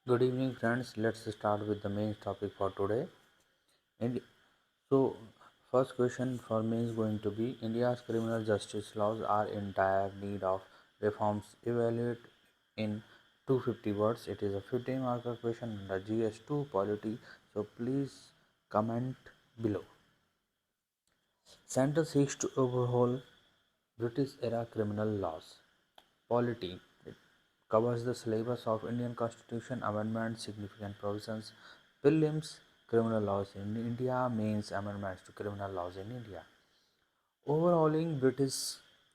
Good evening, friends. Let's start with the main topic for today. Indi- so, first question for me is going to be India's criminal justice laws are in dire need of reforms. Evaluate in 250 words. It is a 15 marker question under GS2 polity. So, please comment below. Center seeks to overhaul British era criminal laws. Polity. It covers the syllabus of Indian Constitution amendments, significant provisions, prelims, criminal laws in India, mains amendments to criminal laws in India. Overhauling British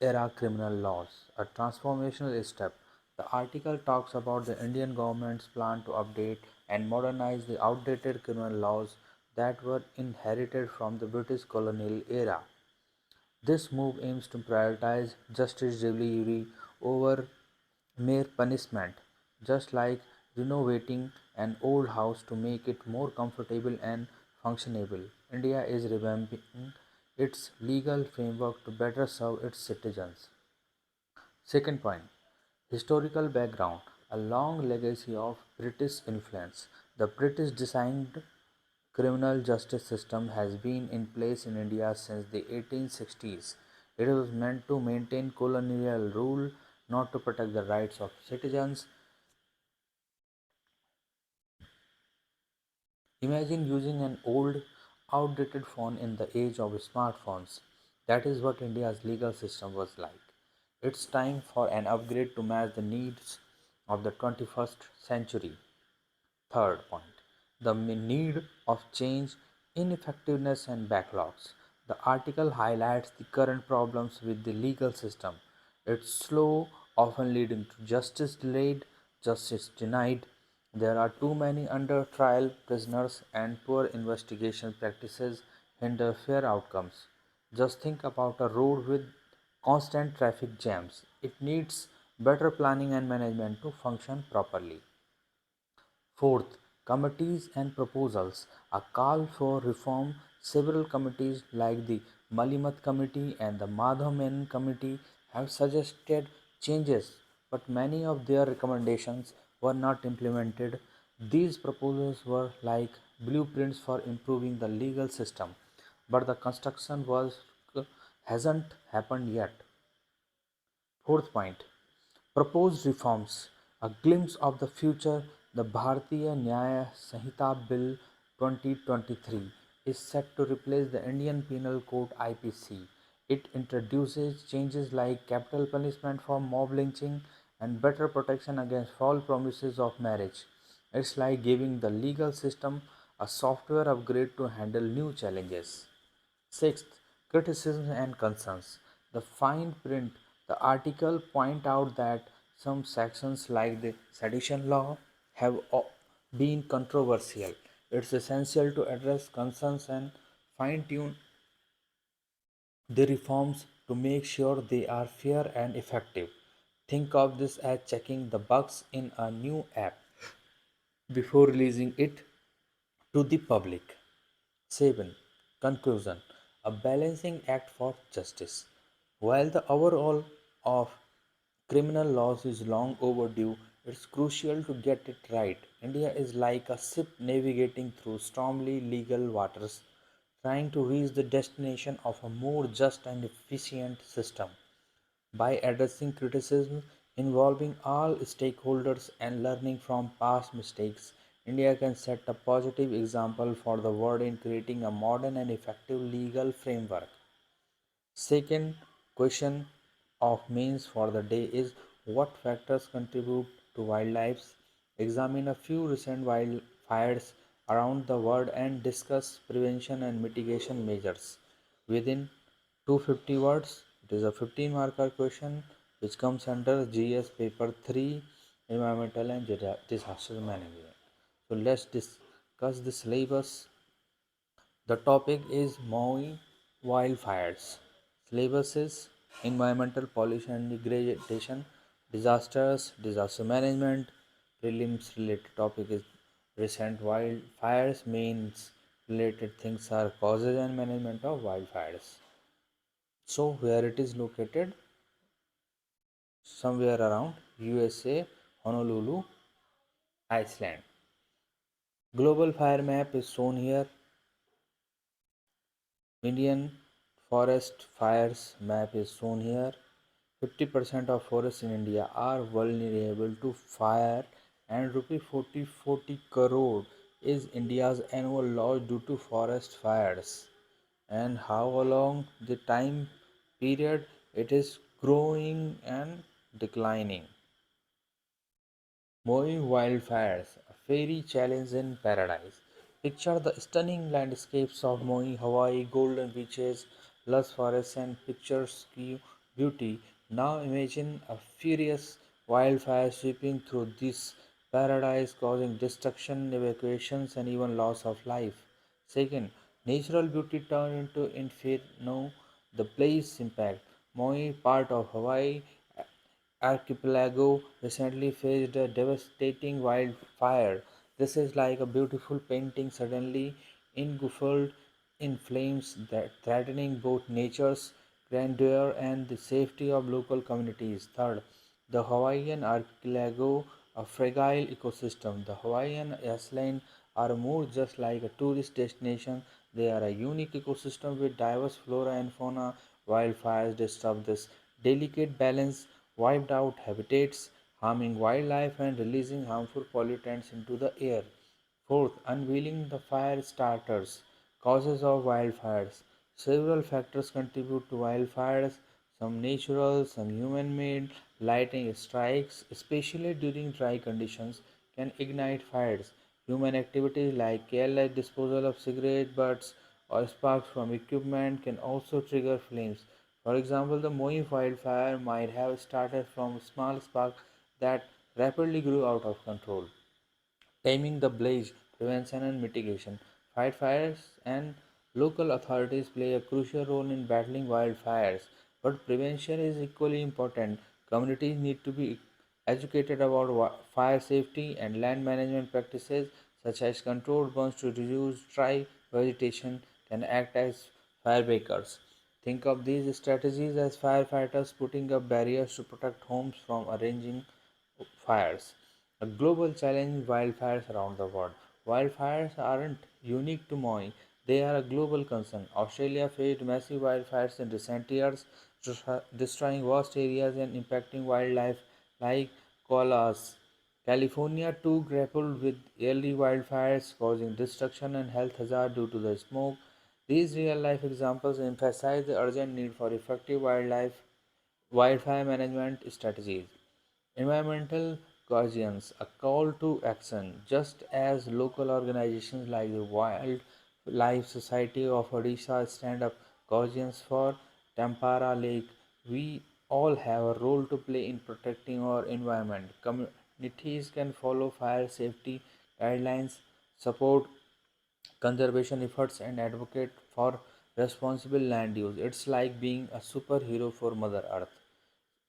era criminal laws, a transformational step. The article talks about the Indian government's plan to update and modernize the outdated criminal laws that were inherited from the British colonial era. This move aims to prioritize justice delivery over mere punishment, just like renovating an old house to make it more comfortable and functionable. India is revamping its legal framework to better serve its citizens. Second point, historical background, a long legacy of British influence. The British designed criminal justice system has been in place in India since the 1860s. It was meant to maintain colonial rule, not to protect the rights of citizens. Imagine using an old, outdated phone in the age of smartphones. That is what India's legal system was like. It's time for an upgrade to match the needs of the 21st century. Third point, the need of change, ineffectiveness, and backlogs. The article highlights the current problems with the legal system. It's slow, often leading to justice delayed, justice denied. There are too many under trial prisoners, and poor investigation practices hinder fair outcomes. Just think about a road with constant traffic jams. It needs better planning and management to function properly. Fourth, committees and proposals. A call for reform. Several committees like the Malimat Committee and the Madhav Menon Committee have suggested changes, but many of their recommendations were not implemented. These proposals were like blueprints for improving the legal system, but the construction was hasn't happened yet. Fourth point, proposed reforms. A glimpse of the future. The Bharatiya Nyaya Sanhita Bill 2023 is set to replace the Indian Penal Code IPC. It introduces changes like capital punishment for mob lynching and better protection against false promises of marriage. It's like giving the legal system a software upgrade to handle new challenges. Sixth, criticism and concerns. The fine print. The article point out that some sections like the sedition law have been controversial. It's essential to address concerns and fine tune the reforms to make sure they are fair and effective. Think of this as checking the bugs in a new app before releasing it to the public. 7. Conclusion, a balancing act for justice. While the overhaul of criminal laws is long overdue, it's crucial to get it right. India is like a ship navigating through stormy legal waters, trying to reach the destination of a more just and efficient system. By addressing criticism, involving all stakeholders, and learning from past mistakes, India can set a positive example for the world in creating a modern and effective legal framework. Second question of mains for the day is what factors contribute to wildlife? Examine a few recent wildfires around the world and discuss prevention and mitigation measures. Within 250 words, it is a 15 marker question which comes under GS paper 3 environmental and disaster management. So let's discuss the syllabus. The topic is Maui wildfires. Syllabus is environmental pollution and degradation, disasters, disaster management. Prelims related topic is recent wildfires. Mains related things are causes and management of wildfires. So where it is located? Somewhere around USA, Honolulu, Iceland. Global fire map is shown here. Indian forest fires map is shown here. 50% of forests in India are vulnerable to fire, and rupee 40 crore is India's annual loss due to forest fires. And how along the time period it is growing and declining. Maui wildfires, a fairy challenge in paradise. Picture the stunning landscapes of Maui, Hawaii, golden beaches, lush forests, and picturesque beauty. Now imagine a furious wildfire sweeping through this paradise, causing destruction, evacuations, and even loss of life. Second, natural beauty turned into inferno. The blaze impact. Maui, part of Hawaii, archipelago recently faced a devastating wildfire. This is like a beautiful painting suddenly engulfed in flames that threatening both nature's grandeur and the safety of local communities. Third, the Hawaiian archipelago, a fragile ecosystem. The Hawaiian Islands are more just like a tourist destination. They are a unique ecosystem with diverse flora and fauna. Wildfires disturb this delicate balance, wiped out habitats, harming wildlife, and releasing harmful pollutants into the air. Fourth, unveiling the fire starters. Causes of wildfires. Several factors contribute to wildfires, some natural, some human made. Lighting strikes, especially during dry conditions, can ignite fires. Human activities like careless disposal of cigarette butts or sparks from equipment can also trigger flames. For example, the Maui wildfire might have started from a small spark that rapidly grew out of control. Taming the blaze, prevention and mitigation. Fight fires and local authorities play a crucial role in battling wildfires, but prevention is equally important. Communities need to be educated about fire safety and land management practices such as controlled burns to reduce dry vegetation can act as fire breakers. Think of these strategies as firefighters putting up barriers to protect homes from arranging fires. A global challenge wildfires around the world. Wildfires aren't unique to Maui, they are a global concern. Australia faced massive wildfires in recent years, destroying vast areas and impacting wildlife like koalas. California too grappled with early wildfires, causing destruction and health hazard due to the smoke. These real life examples emphasize the urgent need for effective wildfire management strategies. Environmental guardians, a call to action, just as local organizations like the Wildlife Society of Odisha stand up guardians for Tampara Lake. We all have a role to play in protecting our environment. Communities can follow fire safety guidelines, support conservation efforts, and advocate for responsible land use. It's like being a superhero for Mother Earth.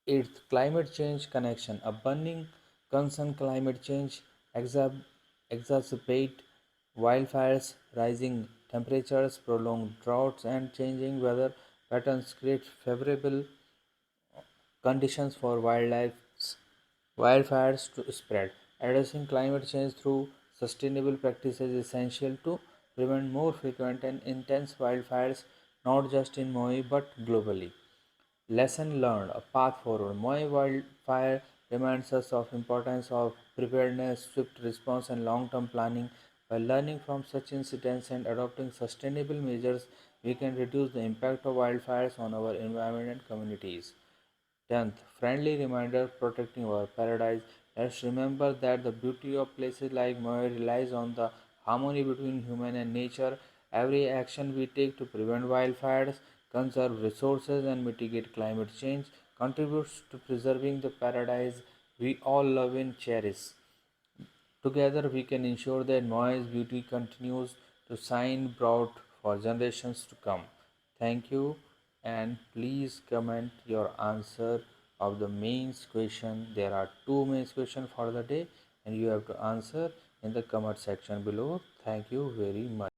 Its climate change connection. A burning concern climate change exacerbate wildfires, rising temperatures, prolonged droughts, and changing weather patterns create favorable conditions for wildfires to spread. Addressing climate change through sustainable practices is essential to prevent more frequent and intense wildfires, not just in Maui but globally. Lesson learned, a path forward. Maui wildfire reminds us of importance of preparedness, swift response, and long-term planning. By learning from such incidents and adopting sustainable measures, we can reduce the impact of wildfires on our environment and communities. 10th, friendly reminder protecting our paradise. Let's remember that the beauty of places like Maui relies on the harmony between human and nature. Every action we take to prevent wildfires, conserve resources, and mitigate climate change contributes to preserving the paradise we all love and cherish. Together, we can ensure that Maui's beauty continues to shine bright for generations to come. Thank you, and please comment your answer of the mains question. There are two mains questions for the day, and you have to answer in the comment section below. Thank you very much.